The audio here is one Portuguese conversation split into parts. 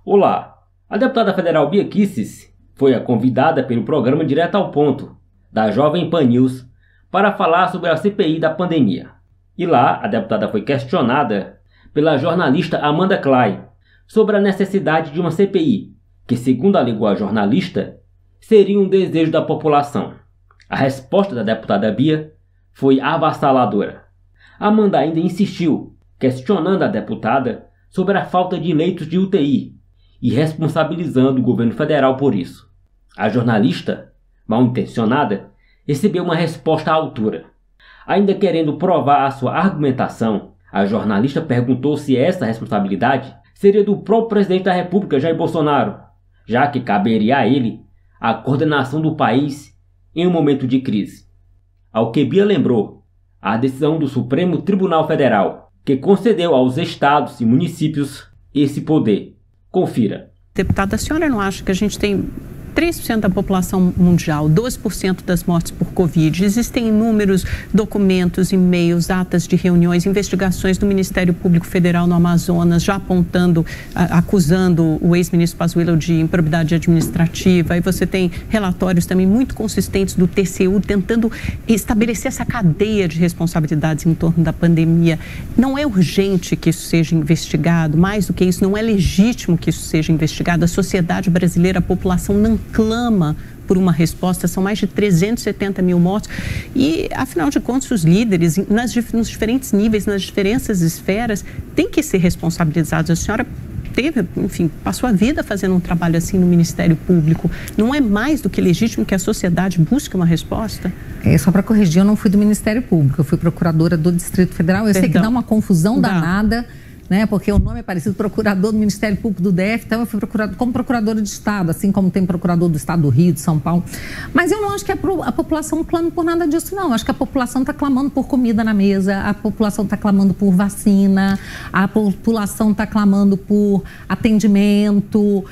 Olá, a deputada federal Bia Kicis foi a convidada pelo programa Direto ao Ponto, da Jovem Pan News, para falar sobre a CPI da pandemia. E lá, a deputada foi questionada pela jornalista Amanda Clay sobre a necessidade de uma CPI, que, segundo alegou a jornalista, seria um desejo da população. A resposta da deputada Bia foi avassaladora. Amanda ainda insistiu, questionando a deputada sobre a falta de leitos de UTI e responsabilizando o governo federal por isso. A jornalista, mal intencionada, recebeu uma resposta à altura. Ainda querendo provar a sua argumentação, a jornalista perguntou se essa responsabilidade seria do próprio presidente da República, Jair Bolsonaro, já que caberia a ele a coordenação do país em um momento de crise. Ao que Bia lembrou, a decisão do Supremo Tribunal Federal, que concedeu aos estados e municípios esse poder. Confira. Deputada, a senhora não acha que a gente tem 3% da população mundial, 12% das mortes por Covid. Existem inúmeros documentos, e-mails, atas de reuniões, investigações do Ministério Público Federal no Amazonas, já apontando, acusando o ex-ministro Pazuello de improbidade administrativa. Aí você tem relatórios também muito consistentes do TCU tentando estabelecer essa cadeia de responsabilidades em torno da pandemia. Não é urgente que isso seja investigado, mais do que isso, não é legítimo que isso seja investigado. A sociedade brasileira, a população não clama por uma resposta, são mais de 370 mil mortos e, afinal de contas, os líderes nos diferentes níveis, nas diferentes esferas, têm que ser responsabilizados. A senhora passou a vida fazendo um trabalho assim no Ministério Público. Não é mais do que legítimo que a sociedade busque uma resposta? Só para corrigir, eu não fui do Ministério Público, eu fui procuradora do Distrito Federal. Eu sei que dá uma confusão danada, né? Porque o nome é parecido, procurador do Ministério Público do DF, então eu fui como procuradora de Estado, assim como tem procurador do Estado do Rio, de São Paulo. Mas eu não acho que a população clama por nada disso, não. Eu acho que a população está clamando por comida na mesa, a população está clamando por vacina, a população está clamando por atendimento,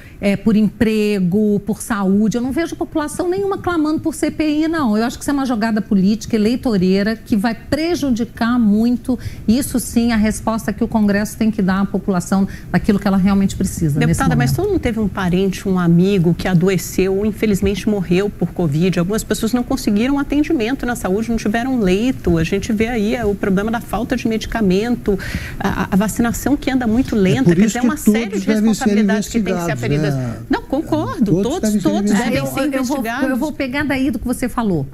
por emprego, por saúde. Eu não vejo população nenhuma clamando por CPI, não. Eu acho que isso é uma jogada política, eleitoreira, que vai prejudicar muito, isso sim, a resposta que o Congresso tem que dar à população daquilo que ela realmente precisa. Deputada, mas todo mundo teve um parente, um amigo que adoeceu ou infelizmente morreu por Covid. Algumas pessoas não conseguiram atendimento na saúde, não tiveram leito. A gente vê aí o problema da falta de medicamento, a vacinação que anda muito lenta. Quer dizer, é uma série de responsabilidades que tem que ser aferidas. Né? Não, concordo. Todos devem ser investigados. Eu vou pegar daí do que você falou.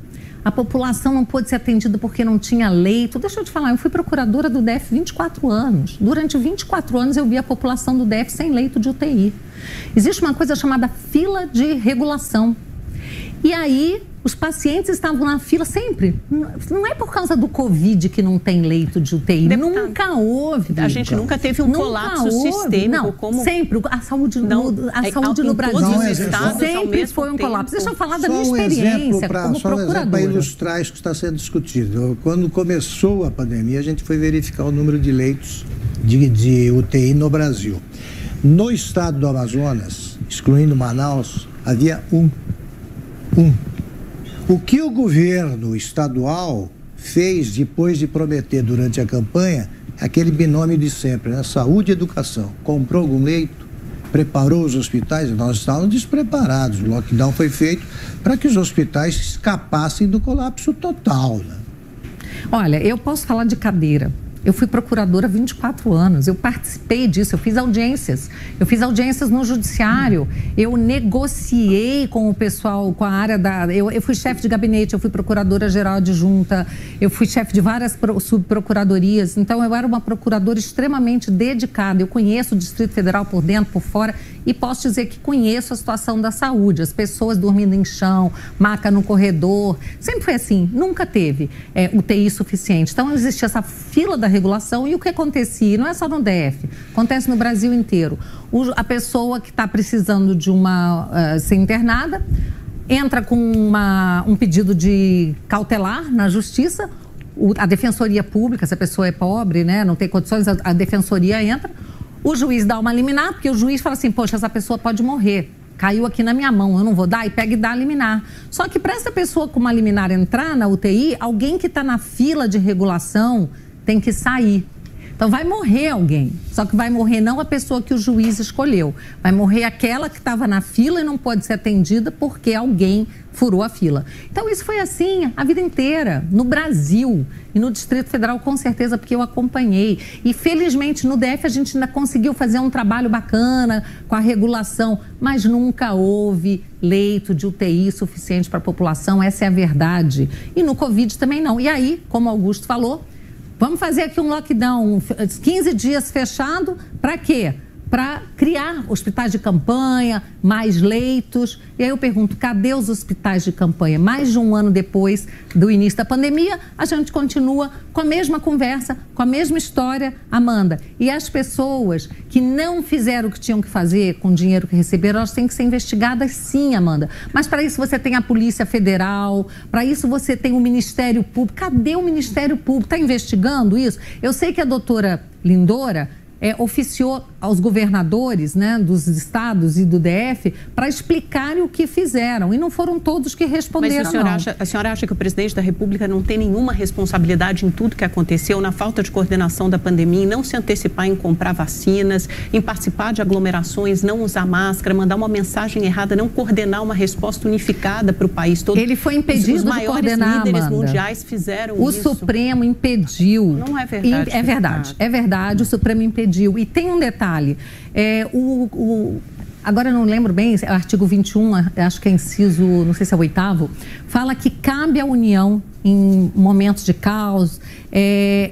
A população não pôde ser atendida porque não tinha leito. Deixa eu te falar, eu fui procuradora do DF 24 anos. Durante 24 anos eu vi a população do DF sem leito de UTI. Existe uma coisa chamada fila de regulação. E aí, os pacientes estavam na fila sempre. Não é por causa do Covid que não tem leito de UTI. Deputada, nunca houve. A gente nunca teve um colapso sistêmico. Não, como... sempre. A saúde no Brasil sempre foi um colapso. Deixa eu falar da minha experiência como procuradora. Para ilustrar isso que está sendo discutido. Quando começou a pandemia, a gente foi verificar o número de leitos de UTI no Brasil. No estado do Amazonas, excluindo Manaus, havia um. O que o governo estadual fez depois de prometer durante a campanha, aquele binômio de sempre, né? Saúde e educação. Comprou algum leito, preparou os hospitais, nós estávamos despreparados. O lockdown foi feito para que os hospitais escapassem do colapso total, né? Olha, eu posso falar de cadeira. Eu fui procuradora há 24 anos, eu participei disso, eu fiz audiências no judiciário, eu negociei com o pessoal, com a área eu fui chefe de gabinete, eu fui procuradora-geral adjunta, eu fui chefe de várias subprocuradorias, então eu era uma procuradora extremamente dedicada, eu conheço o Distrito Federal por dentro, por fora, e posso dizer que conheço a situação da saúde, as pessoas dormindo em chão, maca no corredor, sempre foi assim, nunca teve UTI suficiente, então existia essa fila da regulação e o que acontecia, e não é só no DF, acontece no Brasil inteiro, a pessoa que está precisando de ser internada, entra com um pedido de cautelar na justiça, a defensoria pública, se a pessoa é pobre, né, não tem condições, a defensoria entra, o juiz dá uma liminar, porque o juiz fala assim, poxa, essa pessoa pode morrer, caiu aqui na minha mão, eu não vou dar, e pega e dá a liminar. Só que para essa pessoa com uma liminar entrar na UTI, alguém que está na fila de regulação tem que sair. Então vai morrer alguém, só que vai morrer não a pessoa que o juiz escolheu, vai morrer aquela que estava na fila e não pode ser atendida porque alguém furou a fila. Então isso foi assim a vida inteira, no Brasil e no Distrito Federal com certeza, porque eu acompanhei. E felizmente no DF a gente ainda conseguiu fazer um trabalho bacana com a regulação, mas nunca houve leito de UTI suficiente para a população, essa é a verdade. E no Covid também não. E aí, como o Augusto falou, vamos fazer aqui um lockdown, 15 dias fechado, para quê? Para criar hospitais de campanha, mais leitos. E aí eu pergunto, cadê os hospitais de campanha? Mais de um ano depois do início da pandemia, a gente continua com a mesma conversa, com a mesma história, Amanda. E as pessoas que não fizeram o que tinham que fazer com o dinheiro que receberam, elas têm que ser investigadas sim, Amanda. Mas para isso você tem a Polícia Federal, para isso você tem o Ministério Público. Cadê o Ministério Público? Está investigando isso? Eu sei que a doutora Lindora oficiou aos governadores, né, dos estados e do DF para explicarem o que fizeram. E não foram todos que responderam, mas a senhora acha que o presidente da República não tem nenhuma responsabilidade em tudo que aconteceu, na falta de coordenação da pandemia, em não se antecipar em comprar vacinas, em participar de aglomerações, não usar máscara, mandar uma mensagem errada, não coordenar uma resposta unificada para o país todo? Ele foi impedido de coordenar, líderes Amanda. mundiais fizeram o isso. O Supremo impediu. Não é verdade. É verdade, o Supremo impediu. E tem um detalhe, agora eu não lembro bem, é o artigo 21, acho que é inciso, não sei se é o 8º, fala que cabe à União, em momentos de caos,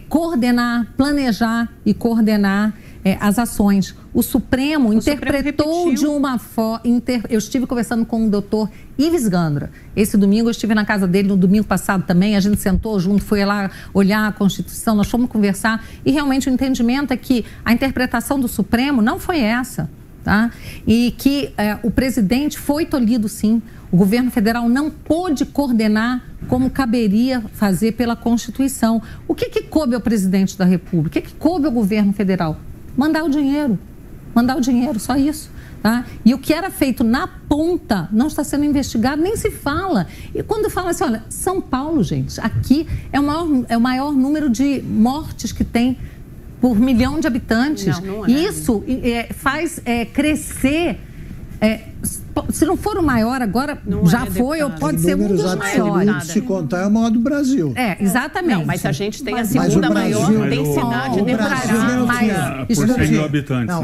coordenar, planejar e coordenar as ações. O Supremo interpretou de uma forma... Eu estive conversando com o doutor Ives Gandra. Esse domingo eu estive na casa dele, no domingo passado também, a gente sentou junto, foi lá olhar a Constituição, nós fomos conversar e realmente o entendimento é que a interpretação do Supremo não foi essa, tá? E que o presidente foi tolhido sim. O governo federal não pôde coordenar como caberia fazer pela Constituição. O que coube ao presidente da República? O que coube ao governo federal? Mandar o dinheiro, só isso. Tá? E o que era feito na ponta não está sendo investigado, nem se fala. E quando fala assim, olha, São Paulo, gente, aqui é o maior número de mortes que tem por 1 milhão de habitantes. Não é. Isso faz crescer... se não for o maior agora, não já foi ou pode ser um dos maiores. Se contar é o maior do Brasil. Exatamente. Não, mas a gente tem a segunda maior densidade demográfica. Por 100 mil habitantes.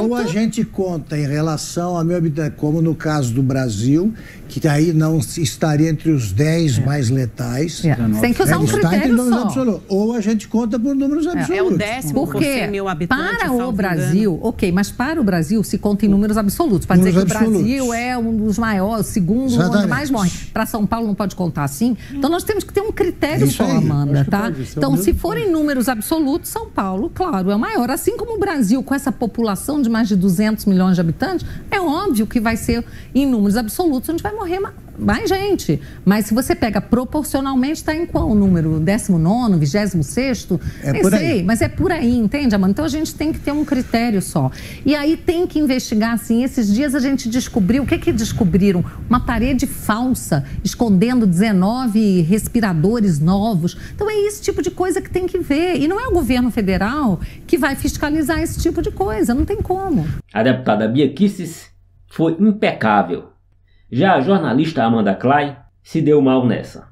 Ou a gente conta em relação a 1.000 habitantes, como no caso do Brasil, que aí não estaria entre os 10 mais letais. Tem que usar um critério só. Ou a gente conta por números absolutos. É o 10º por 100 mil habitantes. Para o Brasil, mas para o Brasil se conta em números absolutos. Para dizer que o Brasil é um dos maiores, o segundo onde mais morre. Para São Paulo não pode contar assim. Então nós temos que ter um critério só, Amanda, tá? Então, se forem números absolutos, São Paulo, claro, é o maior. Assim como o Brasil, com essa população de mais de 200 milhões de habitantes, é óbvio que vai ser em números absolutos, onde vai morrer mais gente. Mas se você pega proporcionalmente, está em qual número? 19º, 26º? Nem sei, mas é por aí, entende, Amanda? Então a gente tem que ter um critério só. E aí tem que investigar, assim, esses dias a gente descobriu, o que descobriram? Uma parede falsa, escondendo 19 respiradores novos. Então é esse tipo de coisa que tem que ver. E não é o governo federal que vai fiscalizar esse tipo de coisa, não tem como. A deputada Bia Kicis foi impecável. Já a jornalista Amanda Clay se deu mal nessa.